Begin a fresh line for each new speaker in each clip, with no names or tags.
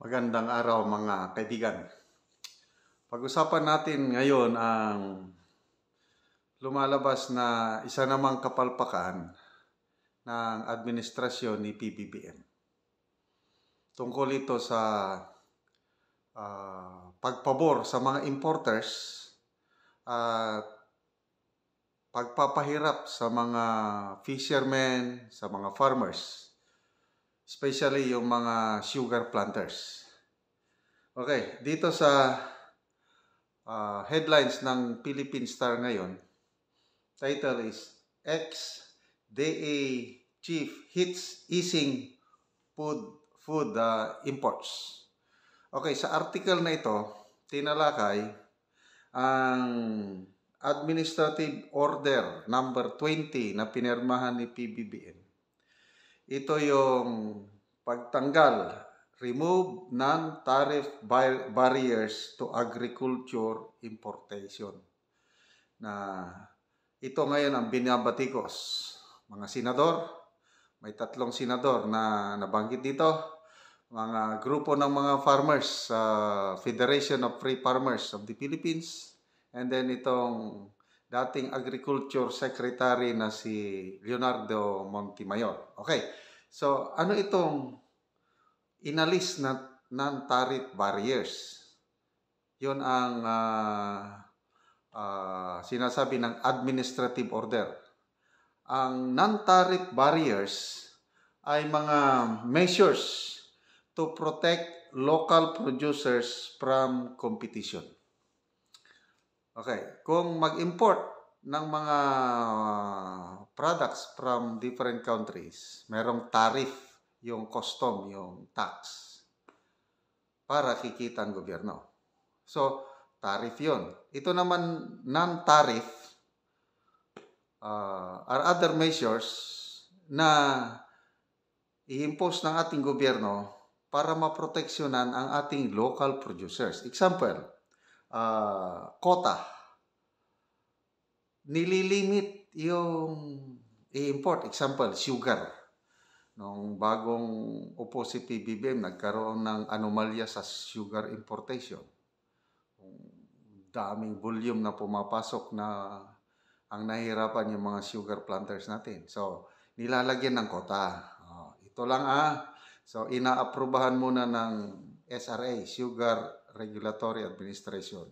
Magandang araw mga kaibigan. Pag-usapan natin ngayon ang lumalabas na isa namang kapalpakan ng administrasyon ni PBBM. Tungkol ito sa pagpabor sa mga importers at pagpapahirap sa mga fishermen, sa mga farmers, especially yung mga sugar planters. Okay, dito sa headlines ng Philippine Star ngayon, title is Ex-DA Chief Hits Easing Food Imports. Okay, sa article na ito, tinalakay ang Administrative Order number 20 na pinirmahan ni PBBM. Ito yung pagtanggal, remove non-tariff barriers to agriculture importation. Na ito ngayon ang binabatikos. Mga senador, may 3 senador na nabanggit dito. Mga grupo ng mga farmers, Federation of Free Farmers of the Philippines. And then itong dating Agriculture Secretary na si Leonardo Montemayor. Okay, so ano itong inalis na non-tariff barriers? Yun ang sinasabi ng administrative order. Ang non-tariff barriers ay mga measures to protect local producers from competition. Okay, kung mag-import ng mga products from different countries, merong tariff, yung custom, yung tax, para kikita ang gobyerno. So, tariff yun. Ito naman, non-tariff are other measures na i-impose ng ating gobyerno para maproteksyonan ang ating local producers. Example, quota. Nililimit yung i-import. Example, sugar. Nung bagong upo si PBBM, nagkaroon ng anomalya sa sugar importation. Daming volume na pumapasok na ang nahihirapan yung mga sugar planters natin. So, nilalagyan ng quota. Ito lang So, inaaprubahan muna ng SRA, Sugar Regulatory Administration.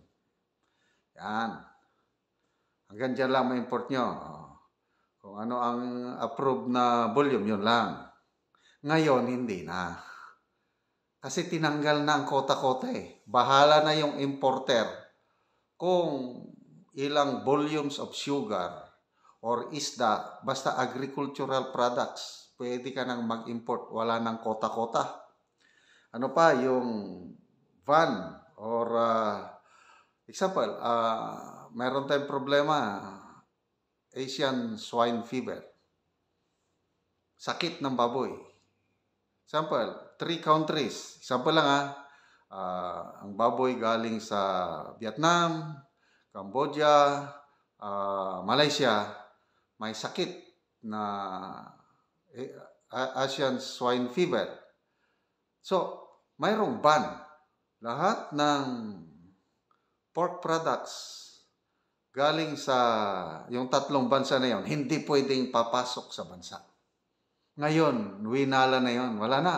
Yan. Hanggang dyan lang ma-import nyo. Kung ano ang approved na volume, yun lang. Ngayon, hindi na. Kasi tinanggal na ang kota-kota eh. Bahala na yung importer kung ilang volumes of sugar or isda, basta agricultural products, pwede ka nang mag-import, wala nang kota-kota. Ano pa, yung van or example, meron tayong problema, Asian swine fever. Sakit ng baboy. Example, 3 countries. Example lang ang baboy galing sa Vietnam, Cambodia, Malaysia, may sakit na Asian swine fever. So, mayroong ban. Lahat ng pork products galing sa yung 3 bansa na yon, hindi pwedeng papasok sa bansa. Ngayon, winala na yon, wala na.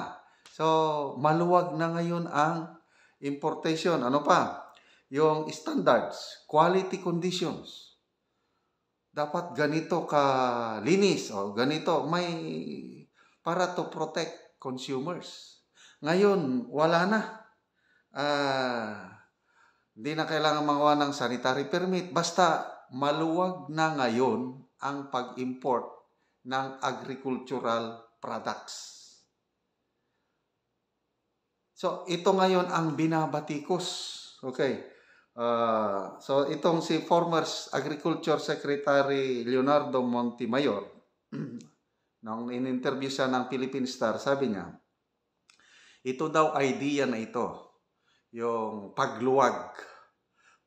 So, maluwag na ngayon ang importation. Ano pa? Yung standards, quality conditions. Dapat ganito ka linis o ganito may para to protect consumers. Ngayon, wala na. Hindi na kailangan magawa ng sanitary permit. Basta maluwag na ngayon ang pag-import ng agricultural products. So, ito ngayon ang binabatikos. Okay. So, itong si former Agriculture Secretary Leonardo Montemayor, nung in-interview siya ng Philippine Star, sabi niya, ito daw idea na ito, yung pagluwag,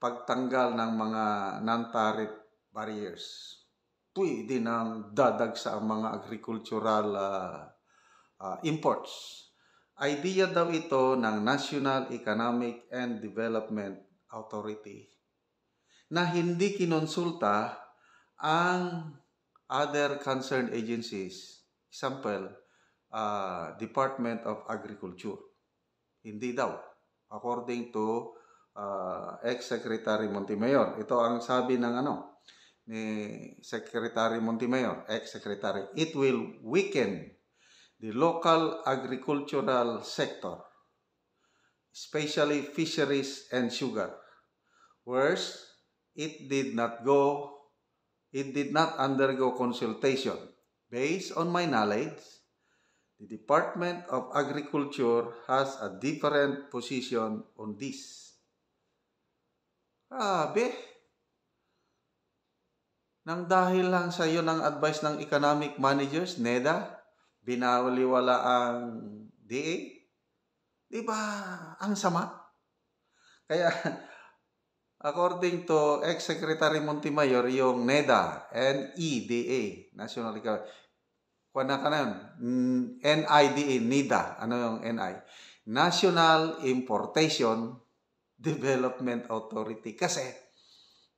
pagtanggal ng mga non-tariff barriers. Pwede nang dadagsa ang mga agricultural imports. idea daw ito ng National Economic and Development Authority na hindi kinonsulta ang other concerned agencies. Example, Department of Agriculture. Hindi daw. According to ex-Secretary Montemayor. Ito ang sabi ng ni Secretary Montemayor, ex-Secretary. It will weaken the local agricultural sector, especially fisheries and sugar. Worse, it did not undergo consultation. Based on my knowledge, the Department of Agriculture has a different position on this. Grabe. Nang dahil lang sa iyo ng advice ng economic managers, NEDA, binawaliwala ang DA. Di ba? Ang sama. Kaya, according to ex-Secretary Montemayor, yung NEDA, NEDA, National Economic, NIDA, NIDA, ano yung NI? National Importation Development Authority. Kasi,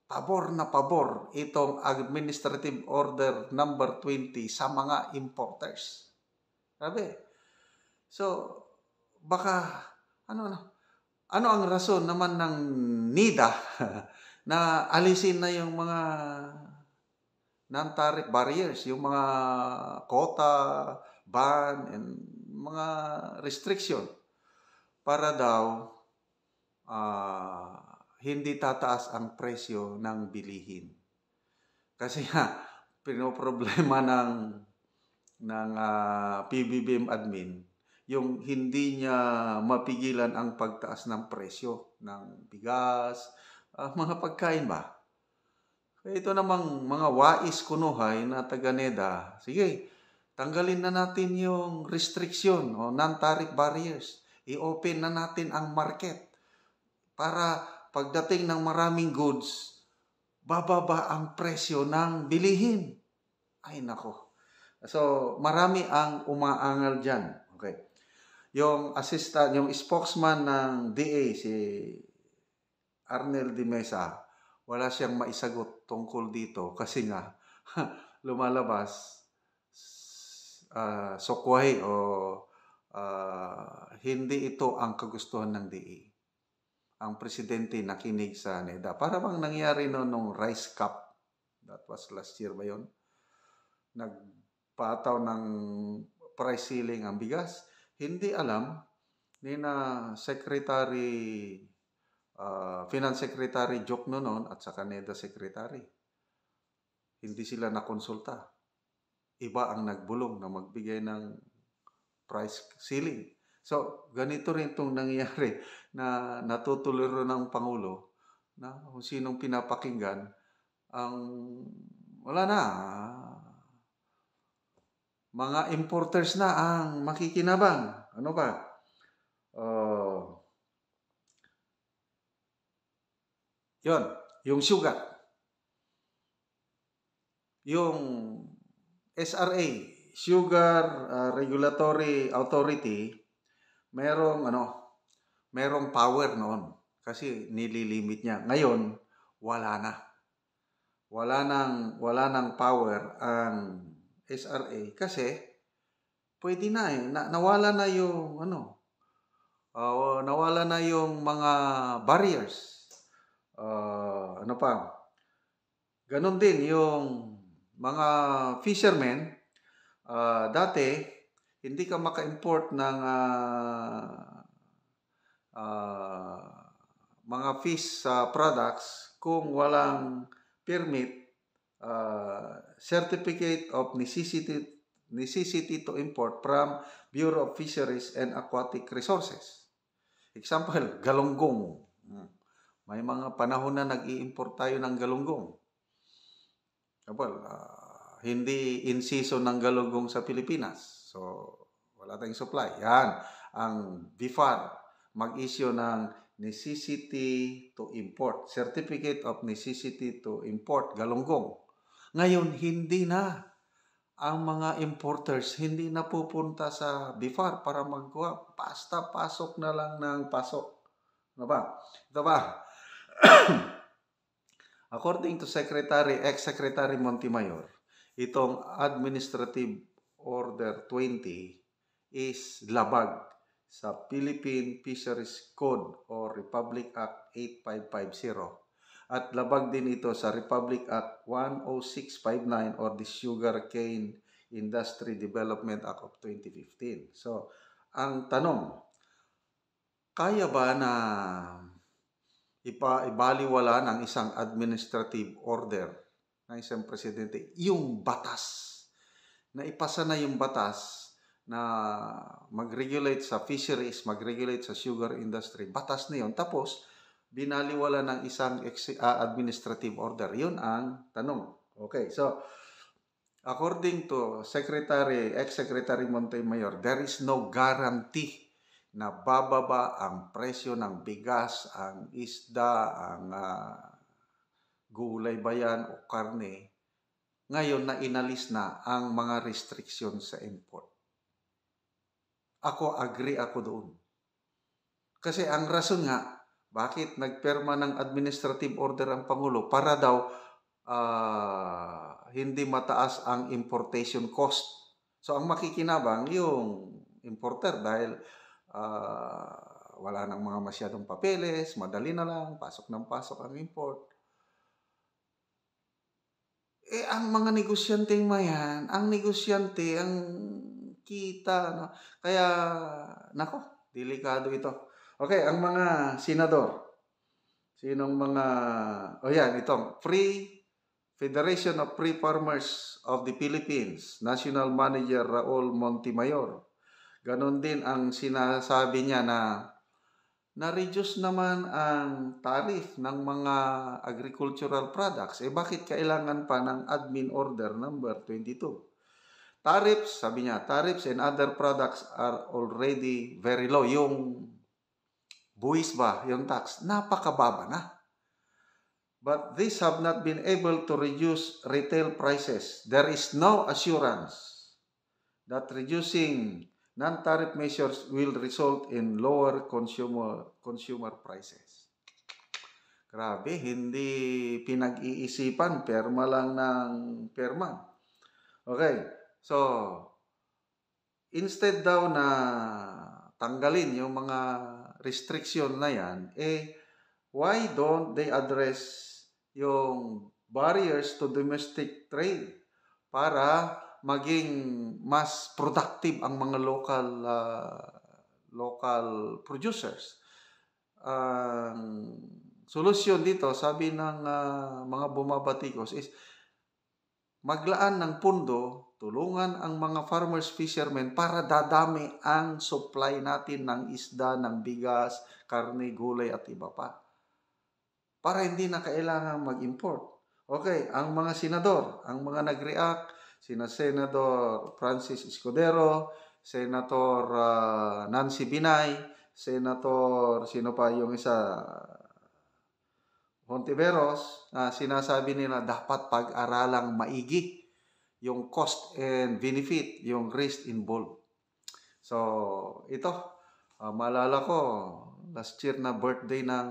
pabor na pabor itong Administrative Order number 20 sa mga importers. Sabi. So, baka, ano ang rason naman ng NIDA na alisin na yung mga non-tariff barriers, yung mga quota, ban, and mga restriction para daw hindi tataas ang presyo ng bilihin. Kasi pinoproblema ng PBBM admin yung hindi niya mapigilan ang pagtaas ng presyo ng bigas, mga pagkain ba? Ito namang mga wais kunuhay na taga-NEDA, sige, tanggalin na natin yung restriction o non-tariff barriers. I-open na natin ang market para pagdating ng maraming goods, bababa ang presyo ng bilihin. Ay nako. So, marami ang umaangal dyan. Okay. Yung spokesman ng DA, si Arnel de Mesa, wala siyang maisagot tungkol dito kasi nga lumalabas sukway o hindi ito ang kagustuhan ng DA. Ang presidente nakinig sa NEDA. Para bang nangyari nung rice cup. That was last year ba yun? Nagpataw ng price ceiling ang bigas. Hindi alam ni na Finance Secretary Jokno noon at saka NEDA Secretary. Hindi sila nakonsulta. Iba ang nagbulong na magbigay ng price ceiling. So, ganito rin itong nangyayari na natutuliro ng Pangulo na kung sinong pinapakinggan wala na. Mga importers na ang makikinabang. Ano ba? Yon, yung sugar. Yung SRA, Sugar Regulatory Authority, merong power noon kasi nililimit niya. Ngayon, wala na. Wala nang power ang SRA kasi pwede na nawala na yung nawala na yung mga barriers. Ano pa? Ganon din yung mga fishermen. Dati, hindi ka maka-import ng mga fish products kung walang permit, certificate of necessity to import from Bureau of Fisheries and Aquatic Resources. Example, galunggong. May mga panahon na nag-i-import tayo ng galunggong. Hindi in season ng galunggong sa Pilipinas. So, wala tayong supply. Yan, ang BIFAR mag-issue ng necessity to import. Certificate of necessity to import galunggong. Ngayon, hindi na. ang mga importers hindi napupunta sa BIFAR para magkuha. Basta pasok na lang ng pasok. Ano ba? Ito ba? According to ex-Secretary Montemayor, itong Administrative Order 20 is labag sa Philippine Fisheries Code or Republic Act 8550 at labag din ito sa Republic Act 10659 or the Sugarcane Industry Development Act of 2015. So, ang tanong, kaya ba na ibaliwala ng isang administrative order ng isang presidente yung batas? Na ipasa na yung batas na mag-regulate sa fisheries, mag-regulate sa sugar industry. Batas na yun. Tapos, binaliwala ng isang administrative order. Yun ang tanong. Okay, so, according to ex-Secretary Montemayor, there is no guarantee na bababa ang presyo ng bigas, ang isda, ang gulay ba yan o karne, ngayon na inalis na ang mga restriction sa import. Agree ako doon. Kasi ang rason nga, bakit nagperma ng administrative order ang Pangulo? Para daw hindi mataas ang importation cost. So ang makikinabang yung importer dahil wala nang mga masyadong papeles, madali na lang, pasok ng pasok ang import. Ang mga negosyante mayan, ang negosyante, ang kita, no? Kaya, nako, delikado ito. Okay, ang mga senador. Sinong mga, itong Federation of Free Farmers of the Philippines, National Manager Raul Montemayor. Ganon din ang sinasabi niya na-reduce naman ang tariff ng mga agricultural products. Bakit kailangan pa ng Admin Order number 22? Tariffs, sabi niya, tariffs and other products are already very low. Yung buwis ba, yung tax, napakababa na. But these have not been able to reduce retail prices. There is no assurance that reducing non-tariff measures will result in lower consumer prices. Grabe, hindi pinag-iisipan, perma lang ng perma. Okay, so instead daw na tanggalin yung mga restriction na yan, why don't they address yung barriers to domestic trade para maging mas productive ang mga local producers? Solusyon dito, sabi ng mga bumabatikos is maglaan ng pundo, tulungan ang mga farmers, fishermen para dadami ang supply natin ng isda, ng bigas, karne, gulay at iba pa. Para hindi na kailangan mag-import. Okay, ang mga senador, ang mga nag-react, sina Senator Francis Escudero, Senator Nancy Binay, Senator, sino pa yung isa, Hontiveros, sinasabi nila dapat pag-aralang maigi yung cost and benefit, yung risk involved. So, ito, maalala ko, last year na birthday ng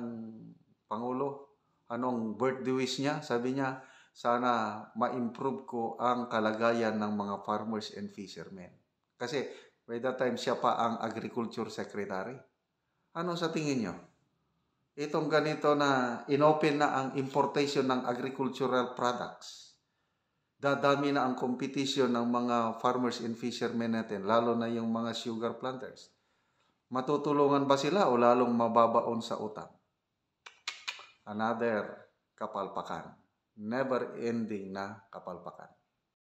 Pangulo, anong birthday wish niya? Sabi niya, sana ma-improve ko ang kalagayan ng mga farmers and fishermen. Kasi, by that time, siya pa ang Agriculture Secretary. Ano sa tingin niyo? Itong ganito na inopen na ang importation ng agricultural products. Dadami na ang competition ng mga farmers and fishermen natin, lalo na yung mga sugar planters. Matutulungan ba sila o lalong mababaon sa utang? Another kapalpakan. Never-ending na kapalpakan.